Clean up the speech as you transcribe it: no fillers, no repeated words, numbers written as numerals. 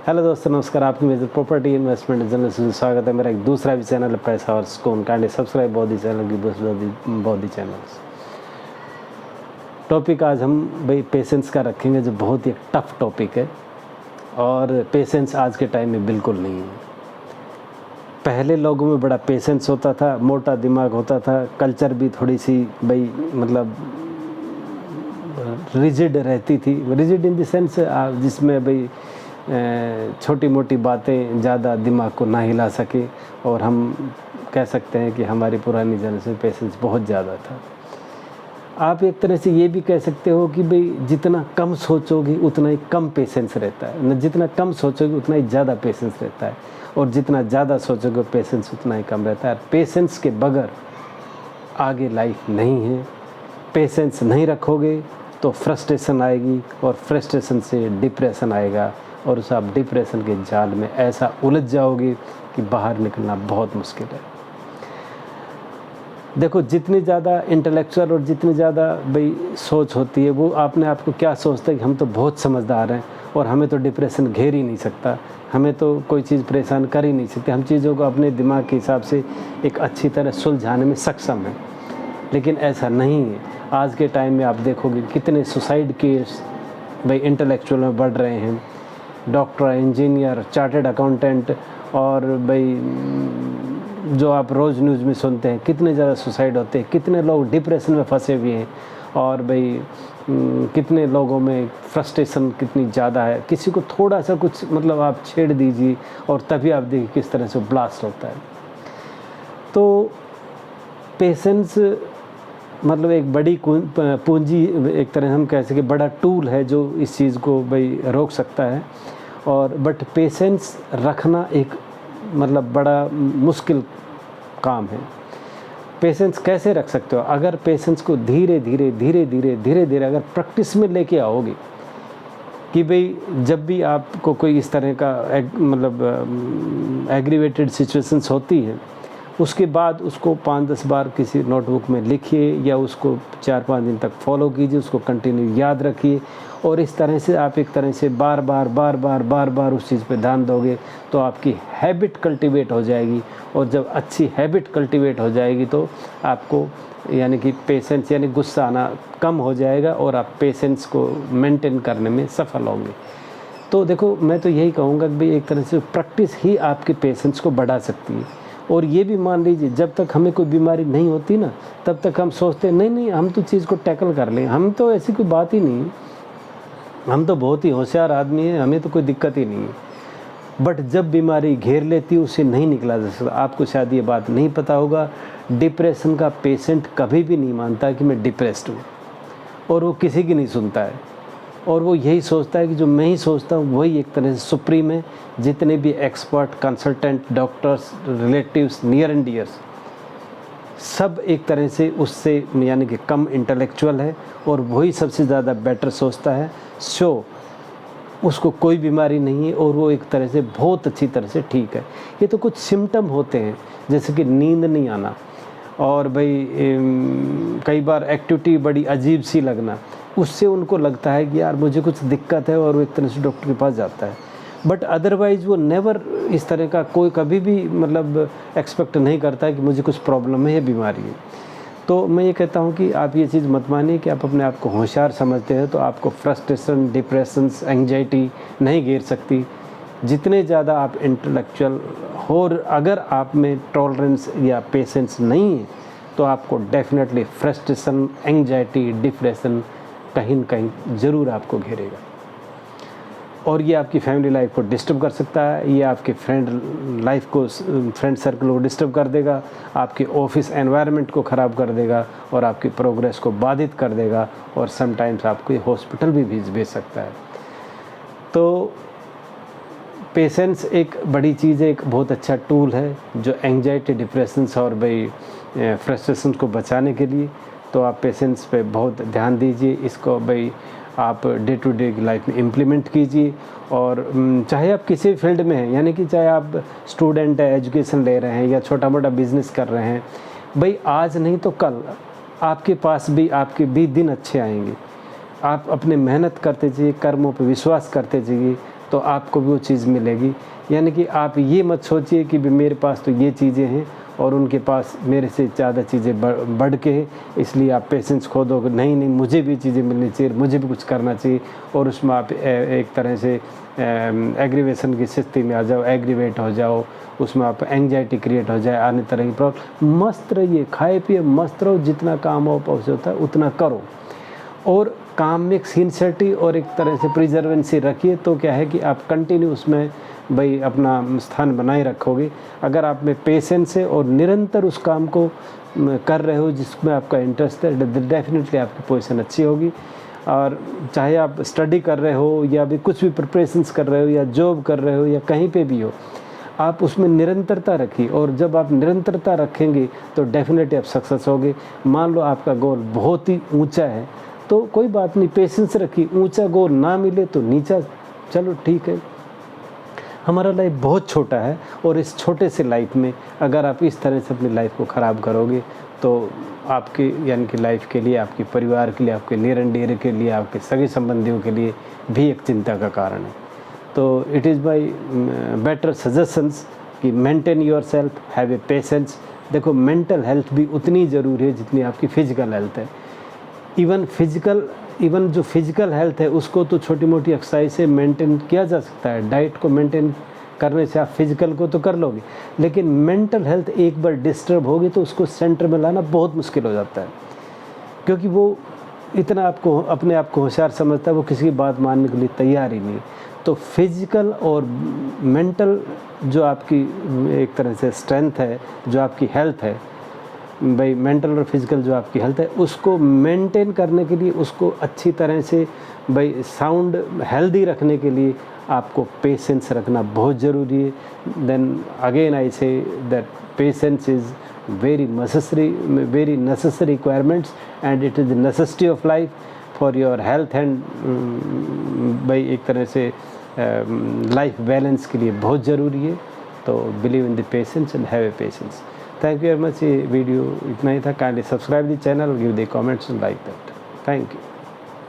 Hello दोस्तों, नमस्कार। आपकी मेरे प्रॉपर्टी इन्वेस्टमेंट जर्नलिस्ट में स्वागत है। मेरा एक दूसरा भी चैनल है पैसा और सुकून। काइंडली सब्सक्राइब बोधी चैनल की बोधी चैनल्स। टॉपिक आज हम भाई पेशेंस का रखेंगे, जो बहुत ही टफ टॉपिक है और पेशेंस आज के टाइम में बिल्कुल नहीं है। पहले लोगों में बड़ा पेशेंस होता था, मोटा दिमाग होता था, कल्चर भी थोड़ी सी भाई मतलब रिजिड रहती थी। रिजिड इन द सेंस जिसमें भाई छोटी मोटी बातें ज़्यादा दिमाग को ना हिला सके, और हम कह सकते हैं कि हमारी पुरानी जनरेशन में पेशेंस बहुत ज़्यादा था। आप एक तरह से ये भी कह सकते हो कि भाई जितना कम सोचोगे उतना ही कम पेशेंस रहता है, न जितना कम सोचोगे उतना ही ज़्यादा पेशेंस रहता है, और जितना ज़्यादा सोचोगे पेशेंस उतना ही कम रहता है। पेशेंस के बगैर आगे लाइफ नहीं है। पेशेंस नहीं रखोगे तो फ्रस्ट्रेशन आएगी, और फ्रस्ट्रेशन से डिप्रेशन आएगा, और उस आप डिप्रेशन के जाल में ऐसा उलझ जाओगे कि बाहर निकलना बहुत मुश्किल है। देखो, जितनी ज़्यादा इंटेलेक्चुअल और जितनी ज़्यादा भाई सोच होती है, वो आपने आपको क्या सोचता है कि हम तो बहुत समझदार हैं और हमें तो डिप्रेशन घेर ही नहीं सकता, हमें तो कोई चीज़ परेशान कर ही नहीं सकती, हम चीज़ों को अपने दिमाग के हिसाब से एक अच्छी तरह सुलझाने में सक्षम हैं। लेकिन ऐसा नहीं है। आज के टाइम में आप देखोगे कितने सुसाइड केस भाई इंटेलेक्चुअल में बढ़ रहे हैं। डॉक्टर, इंजीनियर, चार्टेड अकाउंटेंट, और भाई जो आप रोज़ न्यूज़ में सुनते हैं कितने ज़्यादा सुसाइड होते हैं, कितने लोग डिप्रेशन में फंसे हुए हैं, और भाई कितने लोगों में फ्रस्ट्रेशन कितनी ज़्यादा है। किसी को थोड़ा सा कुछ मतलब आप छेड़ दीजिए और तभी आप देखिए किस तरह से ब्लास्ट होता है। तो पेशेंस मतलब एक बड़ी पूंजी, एक तरह हम कह सकें बड़ा टूल है जो इस चीज़ को भाई रोक सकता है। और बट पेशेंस रखना एक मतलब बड़ा मुश्किल काम है। पेशेंस कैसे रख सकते हो? अगर पेशेंस को धीरे धीरे अगर प्रैक्टिस में लेके आओगे कि भाई जब भी आपको कोई इस तरह का मतलब एग्रीवेटेड सिचुएशंस होती है, उसके बाद उसको 5-10 बार किसी नोटबुक में लिखिए, या उसको 4-5 दिन तक फॉलो कीजिए, उसको कंटिन्यू याद रखिए, और इस तरह से आप एक तरह से बार बार उस चीज़ पे ध्यान दोगे तो आपकी हैबिट कल्टीवेट हो जाएगी। और जब अच्छी हैबिट कल्टीवेट हो जाएगी तो आपको यानी कि पेशेंस यानी गुस्सा आना कम हो जाएगा, और आप पेशेंस को मेंटेन करने में सफल होंगे। तो देखो, मैं तो यही कहूँगा कि भाई एक तरह से प्रैक्टिस ही आपके पेशेंस को बढ़ा सकती है। और ये भी मान लीजिए, जब तक हमें कोई बीमारी नहीं होती ना, तब तक हम सोचते नहीं हम तो चीज़ को टैकल कर लें, हम तो ऐसी कोई बात ही नहीं है, हम तो बहुत ही होशियार आदमी हैं, हमें तो कोई दिक्कत ही नहीं है। बट जब बीमारी घेर लेती है उससे नहीं निकला जा सकता। आपको शायद ये बात नहीं पता होगा, डिप्रेशन का पेशेंट कभी भी नहीं मानता कि मैं डिप्रेस्ड हूँ, और वो किसी की नहीं सुनता है, और वो यही सोचता है कि जो मैं ही सोचता हूँ वही एक तरह से सुप्रीम है। जितने भी expert, consultant, doctors, relatives, near and dears, सब एक तरह से उससे यानी कि कम इंटेलेक्चुअल है, और वही सबसे ज़्यादा बेटर सोचता है। सो उसको कोई बीमारी नहीं है, और वो एक तरह से बहुत अच्छी तरह से ठीक है। ये तो कुछ सिम्टम होते हैं, जैसे कि नींद नहीं आना, और भाई कई बार एक्टिविटी बड़ी अजीब सी लगना, उससे उनको लगता है कि यार मुझे कुछ दिक्कत है, और वो एक तरह से डॉक्टर के पास जाता है। बट अदरवाइज़ वो नेवर इस तरह का कोई कभी भी मतलब एक्सपेक्ट नहीं करता है कि मुझे कुछ प्रॉब्लम है या बीमारी है। तो मैं ये कहता हूँ कि आप ये चीज़ मत मानिए कि आप अपने आप को होशियार समझते हैं तो आपको फ्रस्ट्रेशन, डिप्रेशंस, एंग्जाइटी नहीं घेर सकती। जितने ज़्यादा आप इंटेलेक्चुअल हो, और अगर आप में टॉलरेंस या पेशेंस नहीं है, तो आपको डेफिनेटली फ्रस्ट्रेशन, एंग्जाइटी, डिप्रेशन कहीं न कहीं ज़रूर आपको घेरेगा, और ये आपकी फैमिली लाइफ को डिस्टर्ब कर सकता है, ये आपके फ्रेंड सर्कल को डिस्टर्ब कर देगा, आपके ऑफिस एनवायरनमेंट को ख़राब कर देगा, और आपकी प्रोग्रेस को बाधित कर देगा, और समटाइम्स आपको हॉस्पिटल भी भेज सकता है। तो पेशेंस एक बड़ी चीज़ है, एक बहुत अच्छा टूल है जो एंग्जाइटी, डिप्रेशंस और भाई फ्रस्ट्रेशन को बचाने के लिए। तो आप पेशेंस पे बहुत ध्यान दीजिए, इसको भाई आप डे टू डे की लाइफ में इम्प्लीमेंट कीजिए। और चाहे आप किसी फील्ड में हैं, यानी कि चाहे आप स्टूडेंट है, एजुकेशन ले रहे हैं, या छोटा मोटा बिजनेस कर रहे हैं, भाई आज नहीं तो कल आपके पास भी आपके भी दिन अच्छे आएंगे। आप अपने मेहनत करते जाइए, कर्मों पर विश्वास करते जाइए, तो आपको भी वो चीज़ मिलेगी। यानी कि आप ये मत सोचिए कि भी मेरे पास तो ये चीज़ें हैं और उनके पास मेरे से ज़्यादा चीज़ें बढ़ के है, इसलिए आप पेशेंस खो दोगे। नहीं नहीं, मुझे भी चीज़ें मिलनी चाहिए, मुझे भी कुछ करना चाहिए, और उसमें आप एक तरह से एग्रीवेशन की स्थिति में आ जाओ, एग्रीवेट हो जाओ, उसमें आप एंग्जाइटी क्रिएट हो जाए, आने तरह की प्रॉब्लम। मस्त रहिए, खाए पिए मस्त रहो, जितना काम हो पास होता है उतना करो, और काम में एक सिंसियरिटी और एक तरह से प्रिजर्वेंसी रखिए। तो क्या है कि आप कंटिन्यू उसमें भाई अपना स्थान बनाए रखोगे। अगर आप में पेशेंस है और निरंतर उस काम को कर रहे हो जिसमें आपका इंटरेस्ट है, डेफिनेटली आपकी पोजीशन अच्छी होगी। और चाहे आप स्टडी कर रहे हो या भी कुछ भी प्रिपरेशंस कर रहे हो या जॉब कर रहे हो या कहीं पे भी हो, आप उसमें निरंतरता रखिए, और जब आप निरंतरता रखेंगे तो डेफिनेटली आप सक्सेस होगे। मान लो आपका गोल बहुत ही ऊंचा है तो कोई बात नहीं, पेशेंस रखिए, ऊंचा गोल ना मिले तो नीचा, चलो ठीक है। हमारा लाइफ बहुत छोटा है, और इस छोटे से लाइफ में अगर आप इस तरह से अपनी लाइफ को ख़राब करोगे तो आपकी यानी कि लाइफ के लिए, आपके परिवार के लिए, आपके नियर एंड डियर के लिए, आपके सगे संबंधियों के लिए भी एक चिंता का कारण है। तो it is my better suggestions कि maintain your self, have a patience. देखो, मेंटल हेल्थ भी उतनी ज़रूरी है जितनी आपकी फ़िज़िकल हेल्थ है। इवन जो फिज़िकल हेल्थ है उसको तो छोटी मोटी एक्सरसाइज से मेंटेन किया जा सकता है, डाइट को मेंटेन करने से आप फिज़िकल को तो कर लोगे, लेकिन मेंटल हेल्थ एक बार डिस्टर्ब होगी तो उसको सेंटर में लाना बहुत मुश्किल हो जाता है, क्योंकि वो इतना अपने आप को होशियार समझता है, वो किसी की बात मानने के लिए तैयार ही नहीं। तो फिज़िकल और मेंटल जो आपकी एक तरह से स्ट्रेंथ है, जो आपकी हेल्थ है भाई, मेंटल और फिज़िकल जो आपकी हेल्थ है, उसको मेंटेन करने के लिए, उसको अच्छी तरह से भाई साउंड हेल्दी रखने के लिए आपको पेशेंस रखना बहुत ज़रूरी है। Then again I say that patience is very necessary requirements, and it is the necessity of life for your health and भाई एक तरह से लाइफ बैलेंस के लिए बहुत ज़रूरी है। तो believe in the patience and have a patience. Thank you very much. ये वीडियो इतना ही था। Kindly subscribe the channel, give the comments and like that. Thank you.